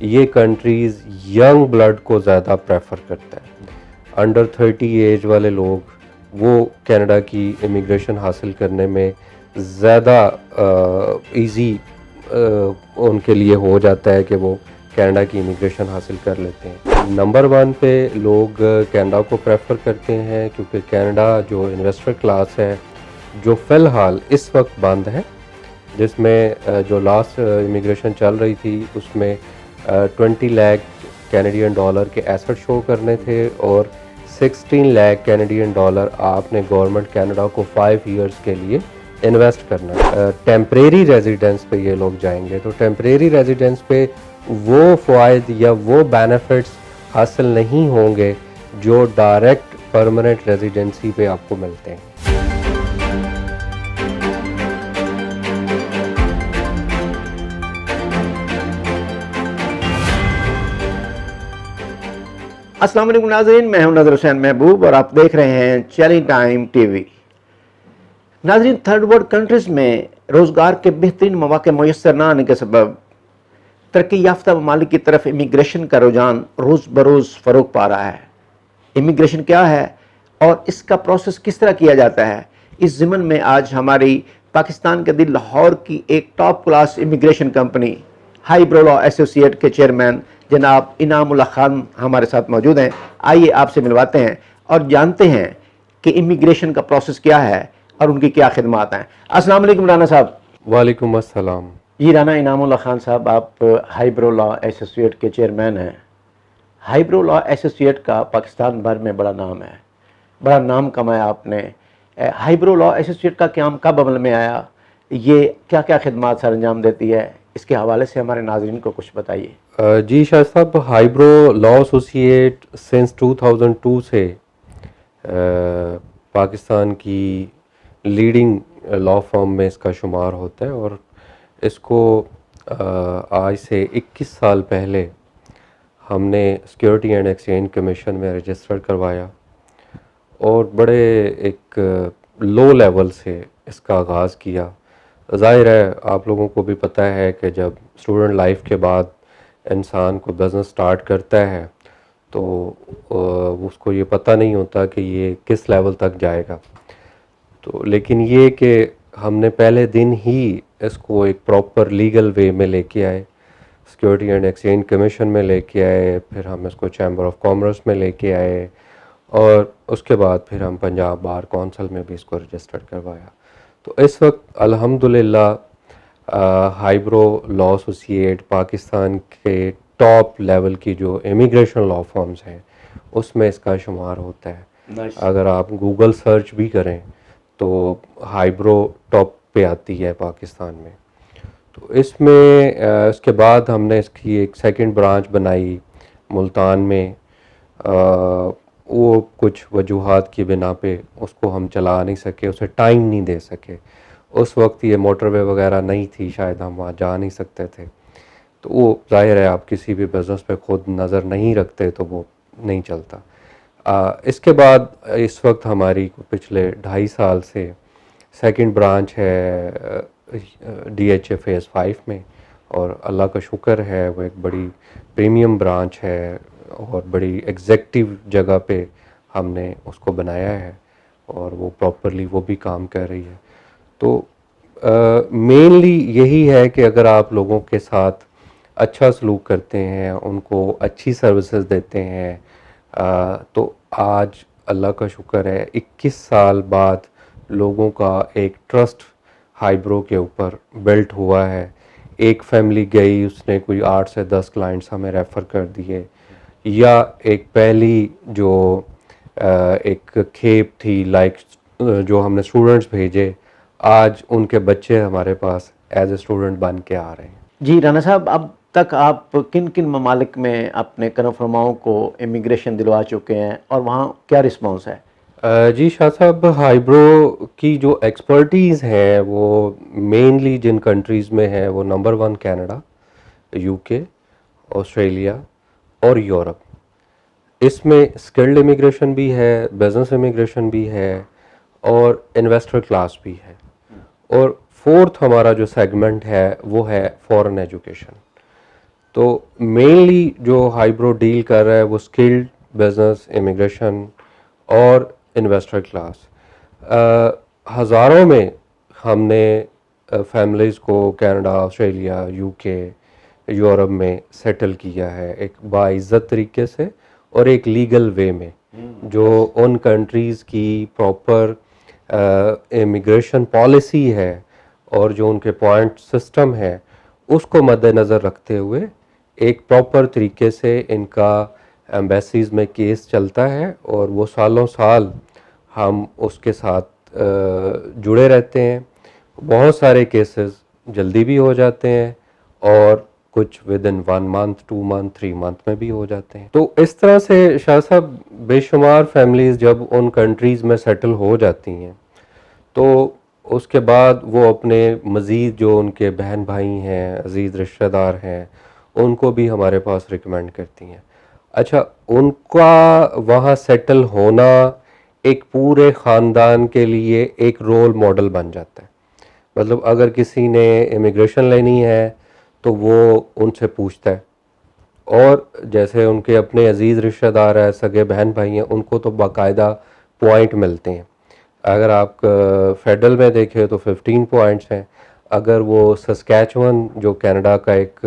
ये countries young blood को ज़्यादा प्रेफर करता है। अंडर 30 एज वाले लोग वो कनाडा की इमिग्रेशन हासिल करने में ज़्यादा इजी उनके लिए हो जाता है कि वो कनाडा की इमिग्रेशन हासिल कर लेते हैं। नंबर 1 पे लोग कनाडा को प्रेफर करते हैं क्योंकि कनाडा जो इन्वेस्टर क्लास है जो फ़िलहाल इस वक्त बंद है, जिसमें जो लास्ट इमिग्रेशन चल रही थी उसमें 20 लाख कैनेडियन डॉलर के एसेट शो करने थे और 16 लाख कैनेडियन डॉलर आपने गवर्नमेंट कनाडा को 5 इयर्स के लिए इन्वेस्ट करना है। टेम्परेरी रेजिडेंस पे ये लोग जाएंगे तो टेम्परेरी रेजिडेंस पे वो फ़वाइद या वो बेनिफिट्स हासिल नहीं होंगे जो डायरेक्ट परमानेंट रेजिडेंसी पे आपको मिलते हैं। अस्सलाम वालेकुम नाज़रीन, मैं हूं नज़र हुसैन महबूब और आप देख रहे हैं चैलेंज टाइम टीवी। नाज़रीन, थर्ड वर्ल्ड कंट्रीज़ में रोज़गार के बेहतरीन मौके मुयस्सर न आने के सबब तरक्की याफ्ता ममालिक की तरफ इमिग्रेशन का रुझान रोज़ बरोज़ फ़रोग पा रहा है। इमिग्रेशन क्या है और इसका प्रोसेस किस तरह किया जाता है, इस ज़िमन में आज हमारी पाकिस्तान के दिल लाहौर की एक top class immigration company highbrow law associate के चेयरमैन जनाब इनामुल्लाह खान हमारे साथ मौजूद हैं। आइए आपसे मिलवाते हैं और जानते हैं कि इमिग्रेशन का प्रोसेस क्या है और उनकी क्या खिदमात हैं। अस्सलाम वालेकुम राना साहब। वालेकुम अस्सलाम। जी राना इनामुल्लाह खान साहब, आप हाईब्रो लॉ एसोसिएट के चेयरमैन हैं। हाईब्रो लॉ एसोसिएट का पाकिस्तान भर में बड़ा नाम है, बड़ा नाम कमाया आपने। हाईब्रो लॉ एसोसिएट का क्याम कब अमल में आया, ये क्या क्या खिदमात सर अंजाम देती है, इसके हवाले से हमारे नाज़रीन को कुछ बताइए। जी शाह साहब, हाईब्रो लॉ एसोसिएट सिंस 2002 से पाकिस्तान की लीडिंग लॉ फर्म में इसका शुमार होता है और इसको आज से 21 साल पहले हमने सिक्योरिटी एंड एक्सचेंज कमीशन में रजिस्टर करवाया और बड़े एक लो लेवल से इसका आगाज़ किया। ज़ाहिर है आप लोगों को भी पता है कि जब स्टूडेंट लाइफ के बाद इंसान को बिज़नेस स्टार्ट करता है तो उसको ये पता नहीं होता कि ये किस लेवल तक जाएगा। तो लेकिन ये कि हमने पहले दिन ही इसको एक प्रॉपर लीगल वे में लेके आए, सिक्योरिटी एंड एक्सचेंज कमीशन में लेके आए, फिर हम इसको चैम्बर ऑफ कॉमर्स में लेके आए और उसके बाद फिर हम पंजाब बार कौंसिल में भी इसको रजिस्टर करवाया। तो इस वक्त अल्हम्दुलिल्लाह हाईब्रो लॉ एसोसिएट पाकिस्तान के टॉप लेवल की जो इमिग्रेशन लॉ फर्म्स हैं उसमें इसका शुमार होता है। अगर आप गूगल सर्च भी करें तो हाईब्रो टॉप पे आती है पाकिस्तान में। तो इसमें इसके बाद हमने इसकी एक सेकंड ब्रांच बनाई मुल्तान में। वो कुछ वजूहात की बिना पे उसको हम चला नहीं सके, उसे टाइम नहीं दे सके। उस वक्त ये मोटरवे वगैरह नहीं थी, शायद हम वहाँ जा नहीं सकते थे। तो वो जाहिर है आप किसी भी बिज़नेस पे खुद नज़र नहीं रखते तो वो नहीं चलता। इसके बाद इस वक्त हमारी पिछले 2.5 साल से सेकंड ब्रांच है DHA फेज़ 5 में और अल्लाह का शुक्र है वो एक बड़ी प्रीमियम ब्रांच है और बड़ी एग्जेक्टिव जगह पे हमने उसको बनाया है और वो प्रॉपरली वो भी काम कर रही है। तो मेनली यही है कि अगर आप लोगों के साथ अच्छा सलूक करते हैं, उनको अच्छी सर्विसेज देते हैं, तो आज अल्लाह का शुक्र है 21 साल बाद लोगों का एक ट्रस्ट हाईब्रो के ऊपर बिल्ट हुआ है। एक फैमिली गई, उसने कोई 8 से 10 क्लाइंट्स हमें रेफ़र कर दिए, या एक पहली जो एक खेप थी लाइक जो हमने स्टूडेंट्स भेजे, आज उनके बच्चे हमारे पास एज ए स्टूडेंट बन के आ रहे हैं। जी राना साहब, अब तक आप किन किन ममालिक में अपने कन्फर्माओं को इमिग्रेशन दिलवा चुके हैं और वहाँ क्या रिस्पॉन्स है? जी शाह साहब, हाईब्रो की जो एक्सपर्टीज़ है वो मेनली जिन कंट्रीज़ में है वो नंबर 1 कनाडा, UK, ऑस्ट्रेलिया और यूरोप। इसमें स्किल्ड इमिग्रेशन भी है, बिजनेस इमिग्रेशन भी है और इन्वेस्टर क्लास भी है। और फोर्थ हमारा जो सेगमेंट है वो है फॉरेन एजुकेशन। तो मेनली जो हाइब्रो डील कर रहा है वो स्किल्ड, बिजनेस, इमिग्रेशन और इन्वेस्टर क्लास। हज़ारों में हमने फैमिलीज़ को कनाडा, ऑस्ट्रेलिया, यूके, यूरोप में सेटल किया है एक बाइज़्ज़त तरीके से और एक लीगल वे में, जो उन कंट्रीज़ की प्रॉपर इमिग्रेशन पॉलिसी है और जो उनके पॉइंट सिस्टम है उसको मद्देनज़र रखते हुए एक प्रॉपर तरीके से इनका एम्बेसीज़ में केस चलता है और वो सालों साल हम उसके साथ जुड़े रहते हैं। बहुत सारे केसेस जल्दी भी हो जाते हैं और कुछ with in 1 month, 2 month, 3 month में भी हो जाते हैं। तो इस तरह से शाह साहब बेशुमार फैमिलीज़ जब उन कंट्रीज़ में सेटल हो जाती हैं तो उसके बाद वो अपने मज़ीद जो उनके बहन भाई हैं, अज़ीज़ रिश्तेदार हैं, उनको भी हमारे पास रिकमेंड करती हैं। अच्छा, उनका वहाँ सेटल होना एक पूरे ख़ानदान के लिए एक रोल मॉडल बन जाता है। मतलब अगर किसी ने इमिग्रेशन लेनी है तो वो उनसे पूछता है, और जैसे उनके अपने अजीज़ रिश्तेदार हैं, सगे बहन भाई हैं, उनको तो बाकायदा पॉइंट मिलते हैं। अगर आप फेडरल में देखें तो 15 पॉइंट्स हैं। अगर वो सस्कैचुअन जो कनाडा का एक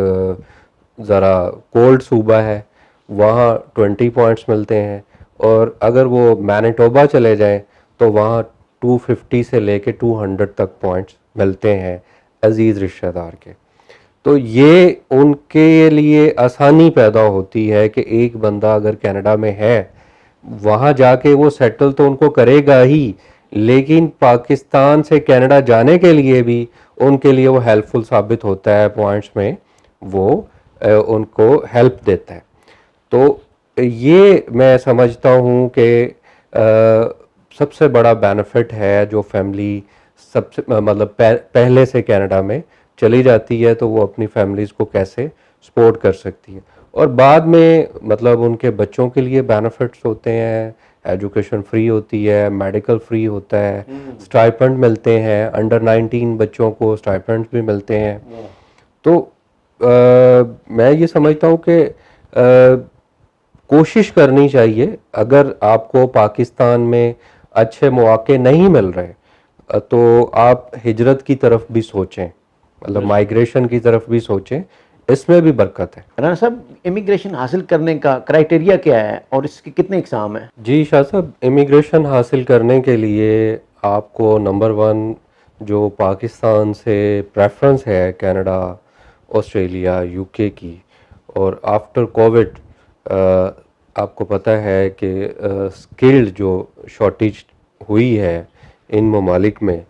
ज़रा कोल्ड सूबा है वहाँ 20 पॉइंट्स मिलते हैं, और अगर वो मैनिटोबा चले जाएं तो वहाँ 250 से लेके 200 तक पॉइंट्स मिलते हैं अजीज़ रिश्तेदार के। तो ये उनके लिए आसानी पैदा होती है कि एक बंदा अगर कनाडा में है वहाँ जाके वो सेटल तो उनको करेगा ही, लेकिन पाकिस्तान से कनाडा जाने के लिए भी उनके लिए वो हेल्पफुल साबित होता है, पॉइंट्स में वो उनको हेल्प देता है। तो ये मैं समझता हूँ कि सबसे बड़ा बेनिफिट है जो फैमिली सबसे मतलब पहले से कनाडा में चली जाती है तो वो अपनी फैमिलीज़ को कैसे सपोर्ट कर सकती है, और बाद में मतलब उनके बच्चों के लिए बेनिफिट्स होते हैं, एजुकेशन फ्री होती है, मेडिकल फ्री होता है, स्टाइपेंड मिलते हैं, अंडर 19 बच्चों को स्टाइपेंड भी मिलते हैं। तो मैं ये समझता हूँ कि कोशिश करनी चाहिए, अगर आपको पाकिस्तान में अच्छे मौके नहीं मिल रहे तो आप हिजरत की तरफ भी सोचें, मतलब माइग्रेशन की तरफ भी सोचें, इसमें भी बरकत है। राना साहब, इमिग्रेशन हासिल करने का क्राइटेरिया क्या है और इसके कितने एग्ज़ाम हैं? जी शाह साहब, इमिग्रेशन हासिल करने के लिए आपको नंबर 1 जो पाकिस्तान से प्रेफरेंस है कनाडा, ऑस्ट्रेलिया, यूके की, और आफ्टर कोविड आपको पता है कि स्किल्ड जो शॉर्टेज हुई है इन ममालिक में,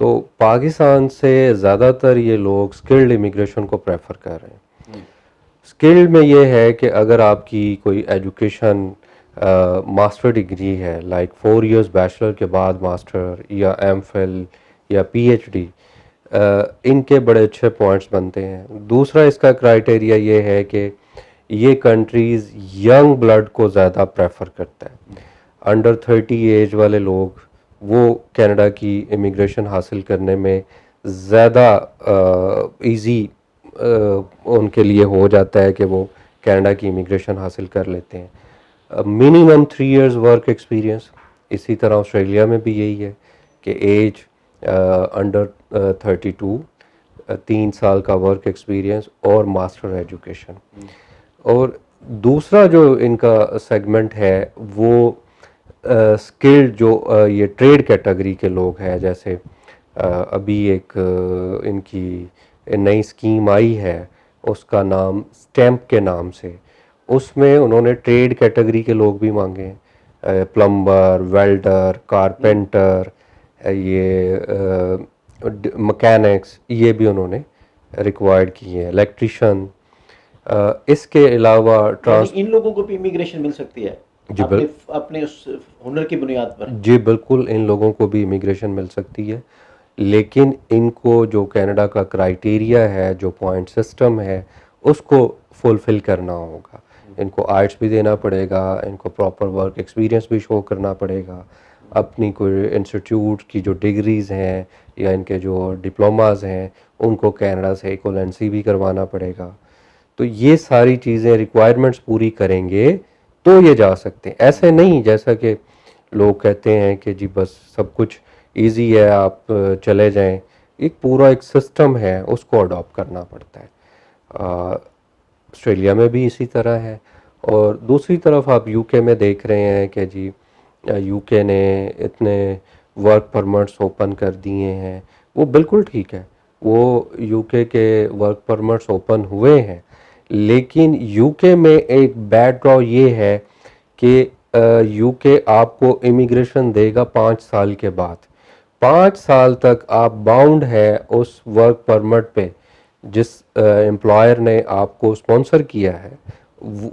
तो पाकिस्तान से ज़्यादातर ये लोग स्किल्ड इमिग्रेशन को प्रेफर कर रहे हैं। स्किल्ड में ये है कि अगर आपकी कोई एजुकेशन मास्टर डिग्री है, लाइक 4 इयर्स बैचलर के बाद मास्टर या एमफिल या पीएचडी, इनके बड़े अच्छे पॉइंट्स बनते हैं। दूसरा इसका क्राइटेरिया ये है कि ये कंट्रीज़ यंग ब्लड को ज़्यादा प्रेफर करता है। अंडर 30 एज वाले लोग वो कनाडा की इमिग्रेशन हासिल करने में ज़्यादा इजी उनके लिए हो जाता है कि वो कनाडा की इमिग्रेशन हासिल कर लेते हैं। मिनिमम 3 इयर्स वर्क एक्सपीरियंस, इसी तरह ऑस्ट्रेलिया में भी यही है कि एज अंडर 32, 3 साल का वर्क एक्सपीरियंस और मास्टर एजुकेशन। और दूसरा जो इनका सेगमेंट है वो स्किल्ड जो ये ट्रेड कैटेगरी के लोग हैं, जैसे अभी एक इनकी नई स्कीम आई है, उसका नाम स्टैम्प के नाम से, उसमें उन्होंने ट्रेड कैटेगरी के लोग भी मांगे हैं, प्लम्बर, वेल्डर, कारपेंटर, ये मैकेनिक्स, ये भी उन्होंने रिक्वायर्ड किए हैं, इलेक्ट्रिशियन। इसके अलावा इन लोगों को भी इमिग्रेशन मिल सकती है जी अपने उस हुनर की बुनियाद पर? जी बिल्कुल, इन लोगों को भी इमिग्रेशन मिल सकती है, लेकिन इनको जो कनाडा का क्राइटेरिया है, जो पॉइंट सिस्टम है, उसको फुलफ़िल करना होगा। इनको आइट्स भी देना पड़ेगा, इनको प्रॉपर वर्क एक्सपीरियंस भी शो करना पड़ेगा, अपनी कोई इंस्टीट्यूट की जो डिग्रीज़ हैं या इनके जो डिप्लोमास हैं उनको कनाडा से इक्वलेंसी भी करवाना पड़ेगा। तो ये सारी चीज़ें रिक्वायरमेंट्स पूरी करेंगे तो ये जा सकते हैं। ऐसे नहीं जैसा कि लोग कहते हैं कि जी बस सब कुछ इजी है, आप चले जाएं। एक पूरा एक सिस्टम है, उसको अडॉप्ट करना पड़ता है। ऑस्ट्रेलिया में भी इसी तरह है। और दूसरी तरफ आप यूके में देख रहे हैं कि जी यूके ने इतने वर्क परमिट्स ओपन कर दिए हैं, वो बिल्कुल ठीक है। वो यूके के वर्क परमिट्स ओपन हुए हैं, लेकिन यूके में एक बैड ड्रॉ ये है कि यूके आपको इमिग्रेशन देगा 5 साल के बाद। 5 साल तक आप बाउंड है उस वर्क परमिट पे जिस एम्प्लॉयर ने आपको स्पॉन्सर किया है,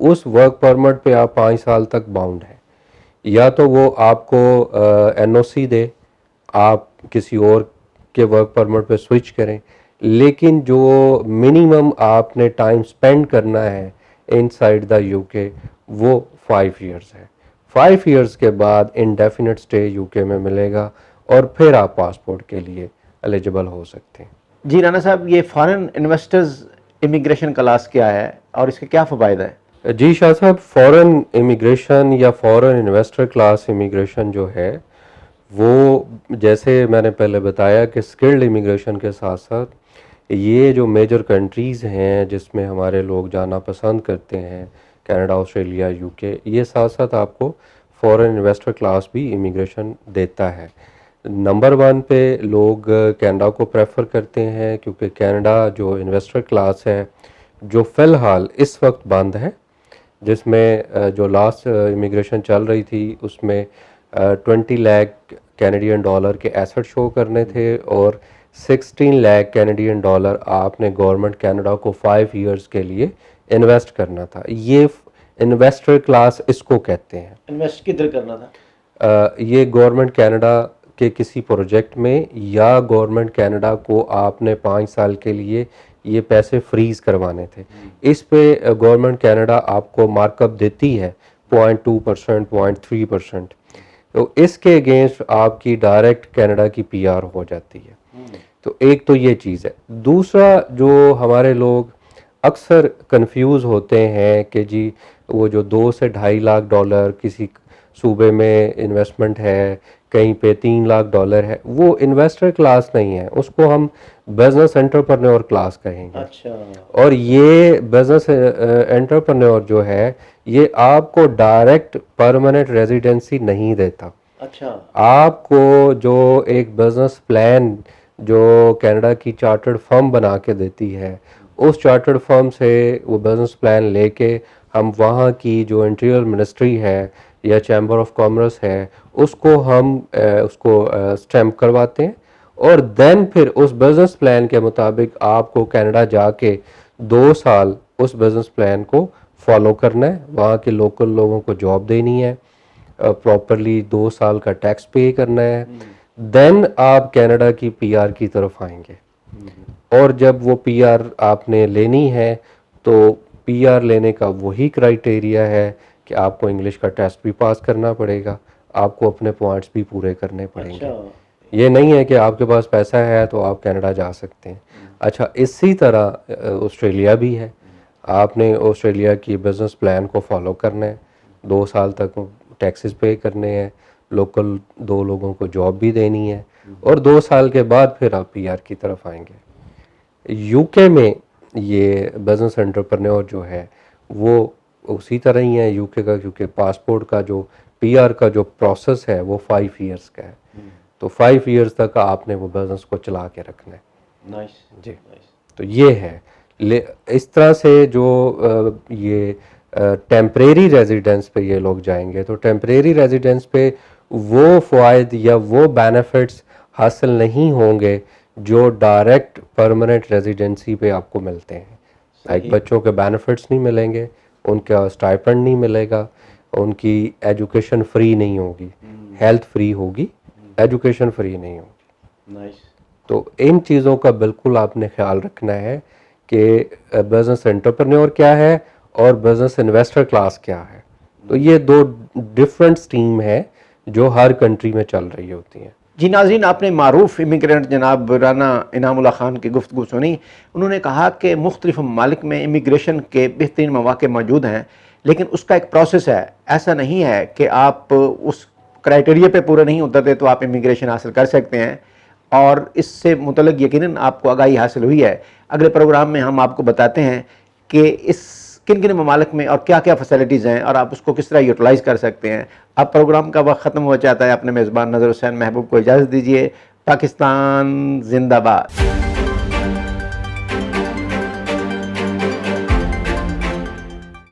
उस वर्क परमिट पे आप 5 साल तक बाउंड है। या तो वो आपको एनओसी दे, आप किसी और के वर्क परमिट पे स्विच करें, लेकिन जो मिनिमम आपने टाइम स्पेंड करना है इनसाइड द यूके वो 5 इयर्स है। 5 इयर्स के बाद इंडेफिनिट स्टे यूके में मिलेगा और फिर आप पासपोर्ट के लिए एलिजिबल हो सकते हैं। जी राना साहब, ये फॉरेन इन्वेस्टर्स इमिग्रेशन क्लास क्या है और इसके क्या फ़ायदा है? जी शाह साहब, फॉरेन इमिग्रेशन या फॉरेन इन्वेस्टर क्लास इमिग्रेशन जो है वो, जैसे मैंने पहले बताया कि स्किल्ड इमिग्रेशन के साथ साथ ये जो मेजर कंट्रीज़ हैं जिसमें हमारे लोग जाना पसंद करते हैं, कनाडा, ऑस्ट्रेलिया, यूके, ये साथ साथ आपको फॉरेन इन्वेस्टर क्लास भी इमिग्रेशन देता है। नंबर 1 पे लोग कनाडा को प्रेफर करते हैं क्योंकि कनाडा जो इन्वेस्टर क्लास है जो फ़िलहाल इस वक्त बंद है, जिसमें जो लास्ट इमिग्रेशन चल रही थी उसमें 20 लाख कैनेडियन डॉलर के एसेट शो करने थे और 16 लाख कैनेडियन डॉलर आपने गवर्नमेंट कनाडा को 5 इयर्स के लिए इन्वेस्ट करना था। ये इन्वेस्टर क्लास इसको कहते हैं। इन्वेस्ट किधर करना था? ये गवर्नमेंट कनाडा के किसी प्रोजेक्ट में या गवर्नमेंट कनाडा को आपने 5 साल के लिए ये पैसे फ्रीज करवाने थे। इस पे गवर्नमेंट कनाडा आपको मार्कअप देती है 0.2%, 0.3%। तो इसके अगेंस्ट आपकी डायरेक्ट कनाडा की पीआर हो जाती है। तो एक तो ये चीज़ है। दूसरा, जो हमारे लोग अक्सर कंफ्यूज होते हैं कि जी वो जो 2 से 2.5 लाख डॉलर किसी सूबे में इन्वेस्टमेंट है, कहीं पे 3 लाख डॉलर है, वो इन्वेस्टर क्लास नहीं है, उसको हम बिजनेस एंटरप्रेन्योर क्लास कहेंगे। अच्छा। और ये बिजनेस एंटरप्रेन्योर जो है ये आपको डायरेक्ट परमानेंट रेजिडेंसी नहीं देता। अच्छा। आपको जो एक बिजनेस प्लान जो कनाडा की चार्टर्ड फर्म बना के देती है, उस चार्टर्ड फर्म से वो बिजनेस प्लान लेके हम वहाँ की जो इंटीरियर मिनिस्ट्री है या चैम्बर ऑफ कॉमर्स है उसको हम उसको स्टैम्प करवाते हैं और देन फिर उस बिजनेस प्लान के मुताबिक आपको कनाडा जाके 2 साल उस बिजनेस प्लान को फॉलो करना है, वहाँ के लोकल लोगों को जॉब देनी है, प्रॉपरली 2 साल का टैक्स पे करना है, देन आप कनाडा की पीआर की तरफ आएंगे। और जब वो पीआर आपने लेनी है तो पीआर लेने का वही क्राइटेरिया है कि आपको इंग्लिश का टेस्ट भी पास करना पड़ेगा, आपको अपने पॉइंट्स भी पूरे करने पड़ेंगे। अच्छा। ये नहीं है कि आपके पास पैसा है तो आप कनाडा जा सकते हैं। अच्छा, इसी तरह ऑस्ट्रेलिया भी है। आपने ऑस्ट्रेलिया की बिजनेस प्लान को फॉलो करना है, 2 साल तक टैक्सेस पे करने हैं, लोकल 2 लोगों को जॉब भी देनी है और 2 साल के बाद फिर आप पीआर की तरफ आएंगे। यूके में ये बिजनेस एंटरप्रेन्योर जो है वो उसी तरह ही है यूके का, क्योंकि पासपोर्ट का जो पीआर का जो प्रोसेस है वो 5 इयर्स का है। तो 5 इयर्स तक आपने वो बिजनेस को चला के रखना है। नाइस जी। नाइस। तो ये है। इस तरह से जो ये टेम्परेरी रेजिडेंस पे ये लोग जाएंगे तो टेम्परेरी रेजिडेंस पे वो फ़वाइद या वो बेनिफिट्स हासिल नहीं होंगे जो डायरेक्ट परमानेंट रेजिडेंसी पे आपको मिलते हैं। लाइक बच्चों के बेनिफिट्स नहीं मिलेंगे, उनका स्टाइपेंड नहीं मिलेगा, उनकी एजुकेशन फ्री नहीं होगी, हेल्थ फ्री होगी, एजुकेशन फ्री नहीं होगी। नाइस। तो इन चीज़ों का बिल्कुल आपने ख्याल रखना है कि बिजनेस एंटरप्रेन्योर क्या है और बिजनेस इन्वेस्टर क्लास क्या है। तो ये 2 डिफरेंट स्ट्रीम है जो हर कंट्री में चल रही होती हैं। जी नाज़रीन, आपने मारूफ इमिग्रेंट जनाब राना इनामुल्लाह खान की गुफ्तगू सुनी। उन्होंने कहा कि मुख्तलिफ ममालिक में इमिग्रेशन के बेहतरीन मौक़े मौजूद हैं, लेकिन उसका एक प्रोसेस है। ऐसा नहीं है कि आप उस क्राइटेरिया पे पूरे नहीं उतरते तो आप इमिग्रेशन हासिल कर सकते हैं, और इससे मुतल्लिक़ यकीनन आपको आगाही हासिल हुई है। अगले प्रोग्राम में हम आपको बताते हैं कि इस किन किन ममालिक में और क्या क्या फैसिलिटीज़ हैं और आप उसको किस तरह यूटिलाइज़ कर सकते हैं। अब प्रोग्राम का वक्त ख़त्म हो जाता है। अपने मेज़बान नज़र हुसैन महबूब को इजाज़त दीजिए। पाकिस्तान जिंदाबाद।